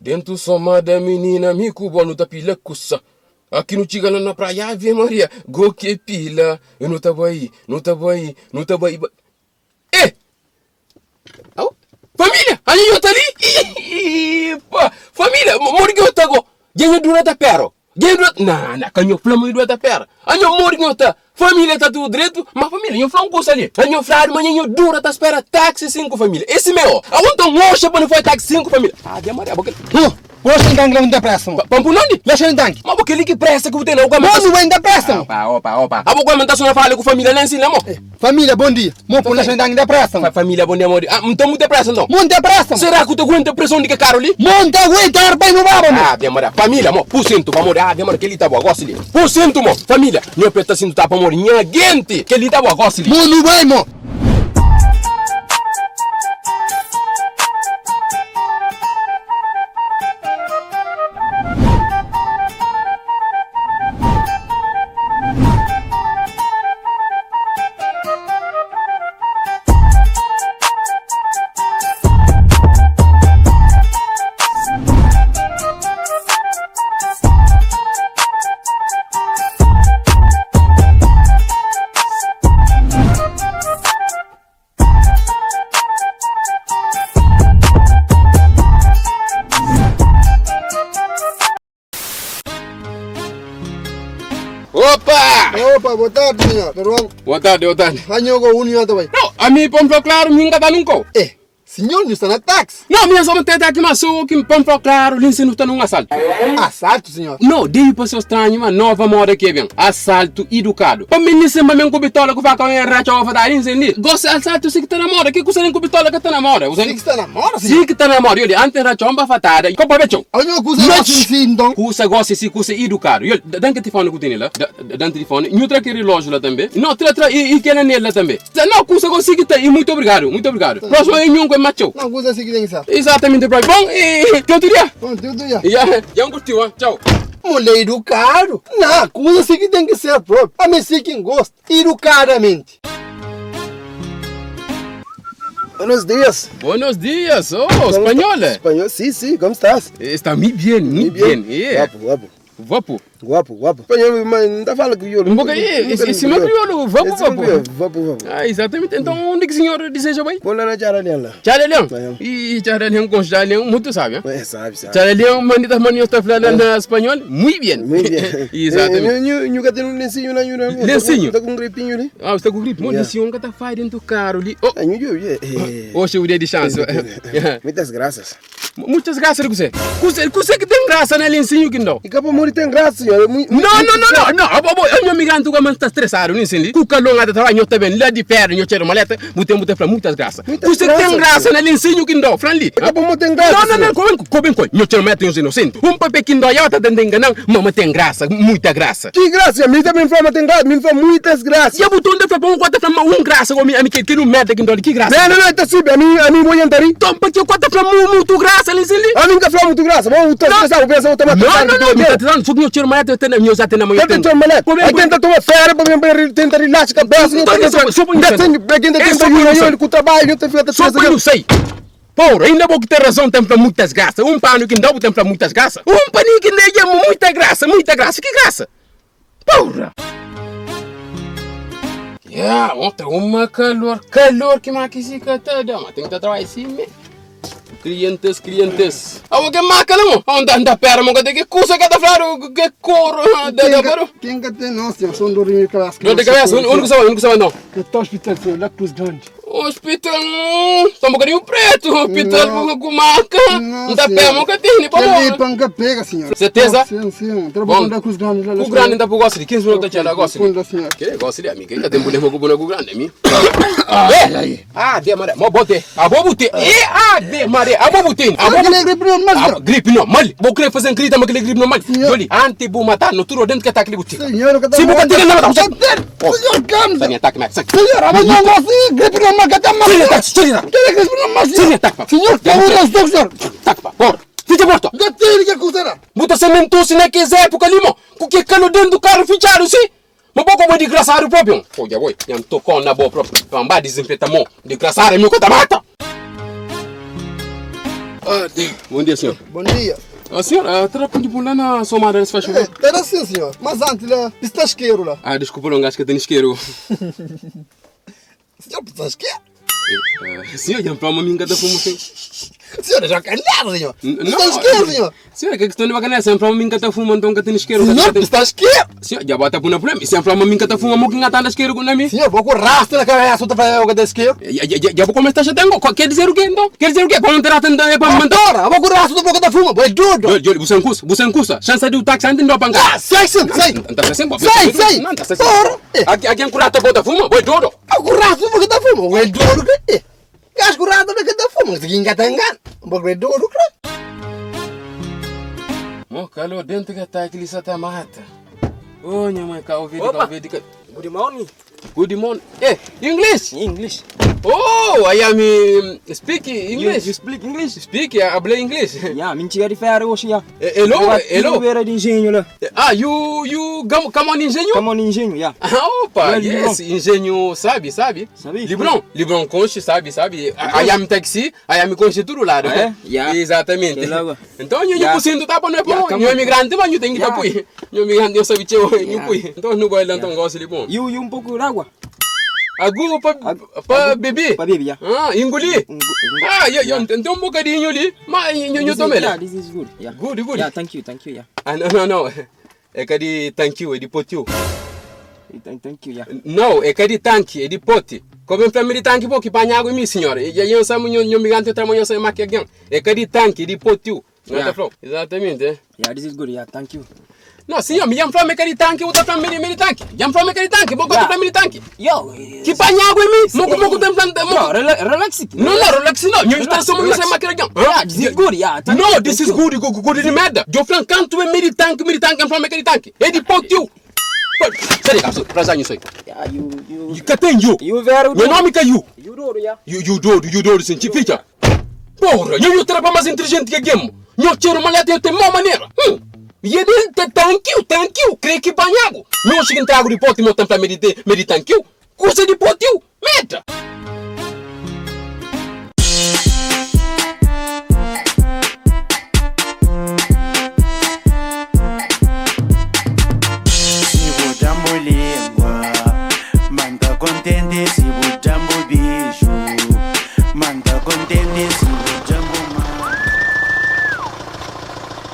Dentro soma da menina, me cubo no tapila cussa. Aqui no Tigana na praia, Ave Maria, go que pila. Eu não tava aí, não tava aí, não tava aí. Eh! Oh, família! Ali eu tá ali! Família, morgue eu tá go. Ganha durante a perro. Não, canho flamo durante a perro. Anho morgue eu tá. Família tá tudo direito, mas família, eu falo um curso ali. Anho flado, mas eu dura tá espera táxi 5 família. Esse meu, aonde um mocha para não foi táxi 5 família. Ah, de Maria, porque Você não tem da pressa, mano. Pampunandi? Você não tem. Mas porque ele que pressa que você não aguenta. Mano, não da pressa. Opa. A boca aumenta só na fala com família lá em cima, amor. Família, bom dia. Mano, por você não tem da pressa. Família, bom dia, amor. Ah, então muito pressa, então. Muito pressa. Será que tu aguenta a pressão de que caro ali? Muito aguenta, bem no babo, mano. Ah, de Maria, família, amor. Por cento, amor. Ah, de Maria, que ele tá boa, gosta ali. Por cento, amor. Família, não aperta assim, tu tá pra amor. Minha gente, que ele tá boa, gosta ali. Mano, bem, mano. Opa, boa tarde, senhor. Tudo bom? Boa tarde. Hanyo go união também. Não, a mim, pompa claro, minha tá nunca. Senhor, não está na táxi. Não, minha só tem aqui, mas sou que pompa claro, lhe ensino tá num assalto. Assalto, senhor? Não, dei para seu estranho, uma nova moda que vem. Assalto educado. Para mim, nem sempre me cubitola que vai com a racha ou vai ensinar. Gosta assalto, sim que tá na moda. Que custa nem cubitola que tá na moda? Sim que está na moda, senhor? Sim que tá na moda. Olha, antes racha uma fatada. Como becho? Olha, custa assim, então. Custa gosta sim, custa educado. Olha, dan que telefone que tem lá, dan telefone. E outra que relógio lá também. Não, trata e que ela nela também. Não, custa gosta que tá. E muito obrigado. Próximo é nenhum que é macho. Não, custa assim que tem que ser. Exatamente, bro. Bom, e que outro dia? Bom, tudo dia. Já curtiu, hein? Tchau. Mulher educado. Não, coisa assim que tem que ser próprio. A mim sim quem gosta. Educadamente. Buenos días. Buenos días. Oh, espanhol. Espanhol, sí, ¿cómo estás? Está muy bien. Yeah. Guapo. Guapo. Espanhol, mas não tá falando crioulo. Um pouquinho, esse não é crioulo. Vapo. Ah, exatamente. Então, onde que o senhor deseja bem? Vou lá na Charaleão lá. Charaleão? E Charaleão com Charaleão, muito sabe, hein? Sabe. Charaleão, manitas manios está falando espanhol? Muito bem. Exatamente. Nunca tem um lencinho lá, Lencinho? Tá com um gripinho ali. Ah, você tá com gripe? Mas lencinho nunca tá fazendo do caro ali. Hoje eu dei de chance. Muitas graças. Muitas graças, você. Você que tem graça, né, lencinho que não? E capa morrer tem graça, senhor. Não, meu migrante que está estressado, não entendi. Cuca longa de trabalho, eu também, lá de perto, eu quero maleta, botei para muitas graças. Você tem graça, né, lencinho que não, Franli? Capa morrer tem graça. Não, como, eu quero maleta, eu inocente. Papel que não, eu tá tentando enganar, mas tem graça, muita graça. Que graça? Me também fala, tem graça, me fala muitas graças. E a botão de para um quarto para graça, como a mim que não mete que não, que graça. Não, tá subindo, a mim vou entrar aí. Então, porque eu quarto para muito graça, lencinho. A mim nunca fala muito graça, vamos pensar, o pensa, não, só que eu quero maleta, eu tenho minha já tem na manhã. Eu tenho maleta. Aí tenta tomar férias para tentar relaxar a cabeça. Eu com o trabalho, eu tenho feito só que eu não sei. Porra, ainda vou ter razão, tem para muitas graças. Um pano que não tem para muitas graças. Um paninho que nem é muita graça. Que graça? Porra! Ontem uma calor que maquisica toda. Mas tem que trabalhar assim, Clientes. Awo que máquina, mo? Onde anda pera, mo? Que coisa que tá falando? Que cor? Quem que tem? Nossa, são dormir com as crianças. Onde que você vai, não? Que tá hospital, senhor, lá Cruz Grande. Hospital, só um bocadinho preto. Hospital com maca. Não tá pé, mo? Que tem, pô. Que panca pega, senhor. Certeza? Sim. Trabalhando da Cruz Grande. Cruz Grande ainda por gosto de 15 minutos de gosto. Que gosto de amigo. Que tem mulher com boneco grande, amigo. De maré, mo bote. Abobote. De maré, abobote. Gripe normal. Vou querer fazer grita, mas gripe normal. Joli, anti-bu matar, no turo dentro que tá aquele bote. Senhor, se você tiver nada, senhor, calma. Sem ataque, Max. Senhor, amanhã não assim, gripe normal, que tá mal. Senhor, senhor, tac, porra. Fica morto. Gatilho que acusará. Muita sementosa naquela época, limo. Porque cano dentro do carro fichado, sim. Mas pouco vai desgraçar o próprio. Olha, oi, eu tô com na boa própria. Vamos desinfetar, mo. Desgraçar é meu que tá mata. Bom dia, senhor. Bom dia. Senhor, terá de pular na somada, se faz favor? Era sim, senhor. Mas antes lá, pistasqueiro lá. Desculpa, não, acho que tem isqueiro. Senhor, pistasqueiro? Senhor, já para uma minha da fumo, sim. Senhor, já canhado, senhor. Não, Pistasqueiro, senhor. Senhor, que questão de bacana, sempre para uma minha da fumo, então que tem isqueiro. Senhor, pistasqueiro? Senhor, já bota por na problema. Sempre para uma minha da fumo, que não isqueiro com nami. Senhor, vou com rastro na cabeça, outra para eu que isqueiro. Já vou começar a tenho. Quer dizer o quê, então? Quer dizer o quê? Quando terá tanta é para me mandar? Agora, vou com rastro da boca da fuma, vai doido. Você não custa. Chance de o táxi antes de não pagar. Sai. Sai. Não, tá assim. Aqui é curado a boca da fuma, vai doido. Vou com rastro da boca da fuma, vai doido. Gas curado da boca da fuma, se ginga tangan. Vai doido, cara. Mo kalau dentro que tá aquele sata mata. Oh, minha mãe, cá ouvi. Good morning. Good morning. English. English. Oh, I am speak English. You speak English? Speak, hablei inglês. Yeah, mentira de ferro hoje já. Hello. Era de engenho lá. You come on engenho? Come on engenho, yeah. Opa, Well, yes, engenho, sabe? Sabe? Librão Conche, sabe? I am taxi, I am Conche tudo lá, né? Yeah. Exatamente. Então, eu puxando tá para não é bom. Eu imigrante, mas eu tenho que apoiar. Eu imigrante, eu sabia que eu apoio. Então, não vai lá então gosto de bom. E um pouco de água. Água para beber? Para beber, yeah. Engolir? Eu tenho um bocadinho ali, mas eu tomei. Yeah, this is good. Yeah. Good. Yeah, thank you, yeah. Não. É que de thank you, é de potiu. Thank you, yeah. Não, é que de tanque, é de pote. Como em primeiro tanque, porque para água, minha senhora. E eu sabe, eu me garanto trabalho sem maquiagem. É que de tanque, é de potiu. Exatamente, Yeah, this is good, yeah, thank you. Não, senhor, me chamo para aquele tanque, eu estou para aquele tanque. Chamo para aquele tanque, vou para aquele tanque. Yo, que para água em mim? Moco tempo. No, relax. Não, relax não. Eu estou só sem maquiagem. Yeah, this is good, yeah. No, this is good de merda. Eu falo canto é meio tanque, eu falo aquele tanque. É de potiu. Sério, capsu, para já isso aí. Yeah, you. Que tem you? You very good. Meu nome é you. You do, yeah. You do, científica. Porra, eu trabalho mais inteligente que a game. Eu tiro uma letra, eu tenho uma maneira. E ele thank you, creio que banhago. Não chega a entrar de pote, meu tempo para meditar thank you. Cursa de potiu, meta. Se botamos língua, manda contente, se botamos bicho, manda contente, se botamos mal.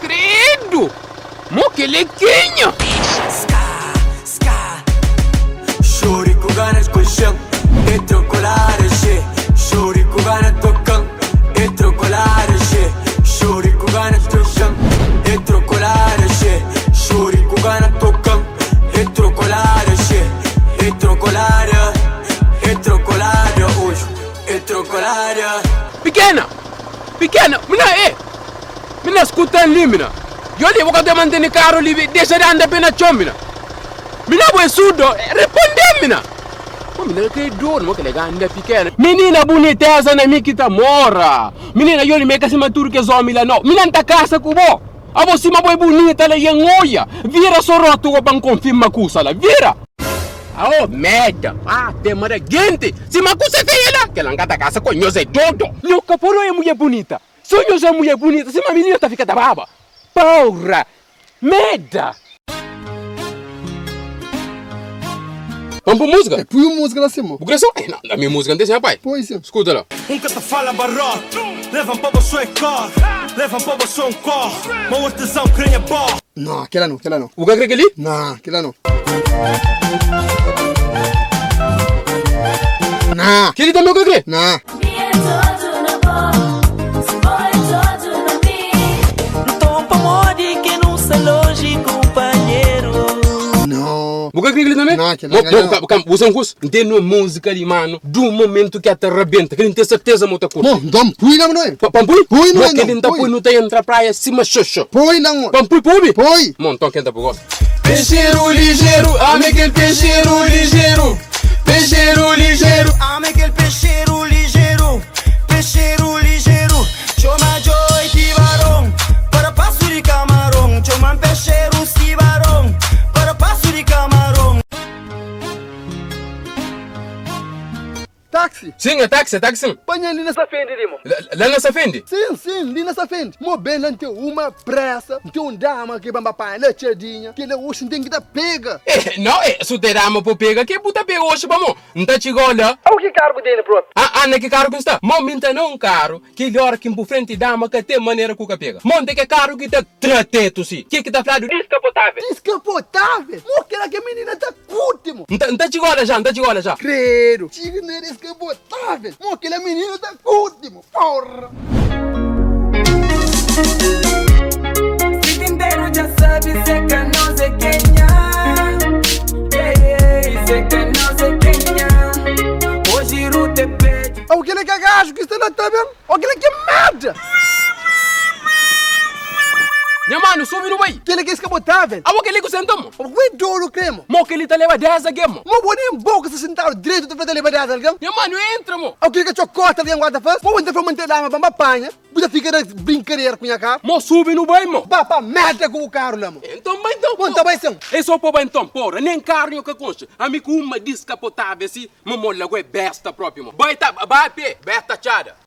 Credo! Moquelequinha! Ska, chore com ganas com chão, e trocolare, chore com ganas tocando, e trocolare, chore com ganas com chão, e trocolare, chore com ganas tocando, e trocolare, hoje, e trocolare. Pequena, mina escuta ali, mina. Eu lhe vou te manter caro ali, deixa de andar pela chomina. Mina vai surdo, responde, mina. Pô, mina que dor, mo que legal anda pequena. Menina bonita essa na minha que tá mora. Menina eu lhe me casa maturo que zomi lá não. Mina tá casa com bo. A você uma boa bonita lá em olha. Vira só roto o ban confirma cusa lá, vira. Oh, merda! Tem mara gente! Se uma coisa é feia lá, que ela não tá casa com nós é todo! Meu caporo é mulher bonita! Se nós é mulher bonita, se uma menina tá fica da baba! Porra! Merda! Vamos por música? Põe música lá cima. Porque só? Não, a minha música não tem, rapaz. Pois sim. Escuta lá. Nunca te fala barrote, leva para você cor, leva para você cor, meu artesão crenha bom. Não, aquela não. O que é aquele? Não, aquela não. Não. Aquele também o que é aquele? Não. Então para mode que não se longe companheiro. Não. O que é aquele também? Não, aquele não. Calma, você não custa? Tem uma música ali, mano, do momento que até arrebenta, que ele tem certeza, mota curta. Bom, então, põe não é? Pampui? Põe não é, que ele não põe no tem entrar praia cima xoxo. Põe não. Pampui, põe. Põe. Bom, então quem tá por gosto? Peixeiro ligeiro, ame aquele peixeiro ligeiro. Peixeiro ligeiro, ame aquele peixeiro ligeiro. Peixeiro ligeiro, chama joy tibarão. Para passo de camarão, chama peixeiro tibarão. Para passo de camarão. Táxi. Sim, é táxi sim. Põe ali nessa frente, irmão. Lá nessa frente? Sim, ali nessa frente. Mo bem lá tem uma pressa, tem um dama que vai para lá, tchadinha, que ele hoje tem que dar pega. Não, se te dama por pega, que puta pega hoje, vamos. Não tá chegando lá. O que cargo dele, próprio? Ah, que carro que está? Momento não caro, que ele hora que por frente dama que tem maneira que pega. Monte que carro que tá trateto, sim. Que tá falando descapotável? Descapotável? Mo que a menina tá último. Não tá chegando já. Credo. Chico não é descapotável. Mo que a menina tá último. Porra. City inteiro já sabe, sei que não sei quem é. Sei que não sei quem é. Hoje o te pede. O que ele cagajo que está lá, tá vendo? O que ele que merda. Minha mano, subi no meio. Que ele que é descapotável. Ah, o que ele que sentamos? O que é duro, cremo? Mo que ele tá leva 10 a game. Mo bom nem boca se sentar direito do frente da liberdade, alguém? Minha mano, entra, mo. O que ele que chocota alguém guarda faz? Mo entra para manter lá, mas apanha. Você fica na brincadeira com a cara. Mo subi no meio, mo. Papa, merda com o carro lá, mo. Então, Quanto vai ser? é só para então, porra, nem carne que concha. Amigo, uma descapotável assim, mola é besta próprio, mo. Vai pé, besta chada.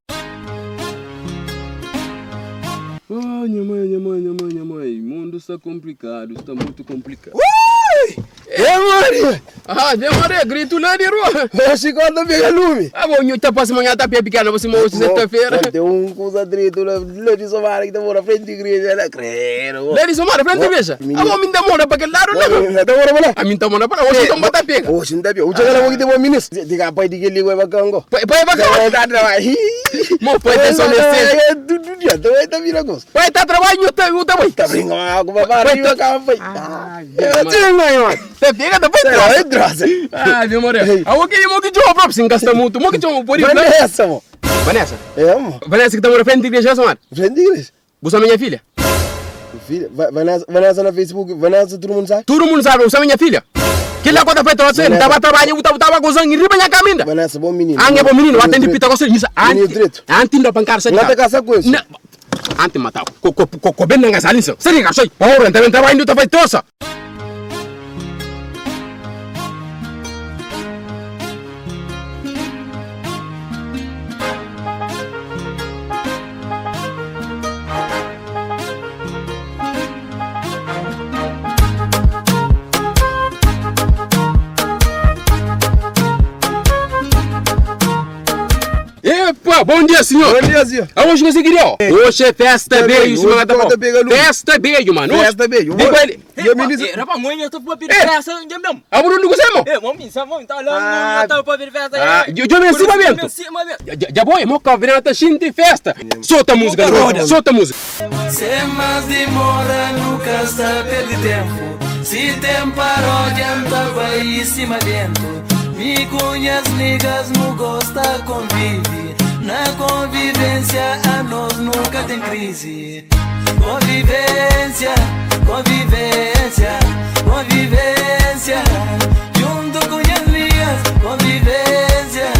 Oh, minha mãe, mundo está complicado, está muito complicado. É, Maria! Minha Maria, grito lá de rua. É chegando a pegar lume. Ah, bom, eu tá passando amanhã, tá pequena, você hoje sexta-feira. Tem coisa direito lá de Somara que tá na frente da igreja, né? Credo. Lá de Somara, frente da igreja. Ah, bom, me dá mora para aquele lado, não? Tá bora, A mim tá mora para hoje, então bota pega. Hoje não tá pega. Hoje ela vai ter um ministro. Diga, pai, diga ele vai bacango. Pai, bacana. Mo, pai, tem só nesse. Tudo dia, então vai tá virando. Pai, tá trabalhando, eu tá bem. Tá brincando com a barriga, cara, pai. Você pega, tá bem, droga. Minha Maria. Ah, o que de uma própria, se encasta muito. O que de uma por isso, Vanessa, mo. Vanessa? É, mo. Vanessa que tá morando frente da igreja, Samara. Frente da igreja. Você é minha filha? Filha, Vanessa na Facebook, Vanessa todo mundo sabe? Todo mundo sabe, você é minha filha. Que lá quando foi você, tava trabalhando, tava gozando e riba minha caminha. Vanessa, bom menino. É bom menino, atende pita com você. Menino direito. Antes da pancar, você não tem caça com isso. Antes matar. Com bem na gasolina. Você liga, sei. Porra, também trabalhando, tá feito tossa. Epa, bom dia, senhor. Bom dia, senhor. Aonde você queria? Hoje é festa beijo, mano. Festa beijo, mano. Festa beijo. Diga ele. Rapa, mãe, eu tô para pedir festa, não deu. Ah, Bruno, você, mano? Mami, tá lá, eu tô para pedir festa. Eu me cima mesmo. Já bom, mo que virando gente festa. Solta a música, solta a música. Se mais demora, nunca está perde tempo. Se tem paródia, vai em cima dentro. Me conhece, ligas, não gosta, convive. Na convivência, a nós nunca tem crise. Convivência, convivência, convivência. Junto com as ligas, convivência,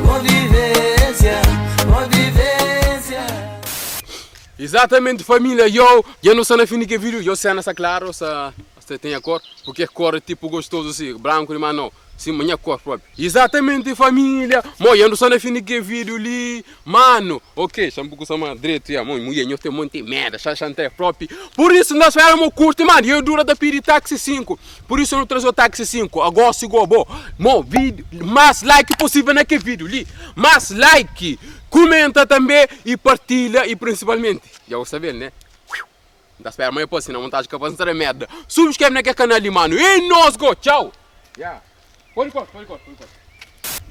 convivência, convivência. Exatamente, família. Eu não sei na fim que vídeo. Eu sei nessa claro, você tem a cor. Porque a cor é tipo gostoso assim, branco, mas não. Sim, minha cor própria. Exatamente, família. Mãe, eu não sei na fim que vídeo ali. Mano, ok, chama com essa direito. Mãe, mulher, eu tenho muito merda, chante próprio. Por isso, nós fazemos o curto, mano. Eu duro da pedir táxi 5. Por isso, eu não trago o táxi 5. Agora, se gostou, bom, vídeo, mais like possível naquele vídeo ali. Mais like. Comenta também e partilha. E principalmente, já vou saber, né? Da espera amanhã, pô, se não vontade de capaz de merda. Subscreve naquele canal ali, mano. E nós go, tchau. Yeah. Pode.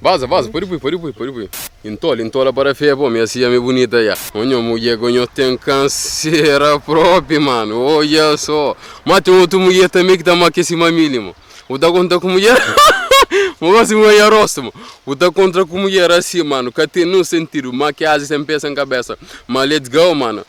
Vaza, pode ir. Entola para feia, pô, minha filha é bonita já. Onho, mulher, onho tem câncer próprio, mano. Olha só. Mas tem outra mulher também que tá mais que esse mamília, mano. O da conta com mulher. Mas mulher rosto, mano. O da contra com mulher assim, mano. Que tem no sentido, maquiagem sem peça em cabeça. Mas let's go, mano.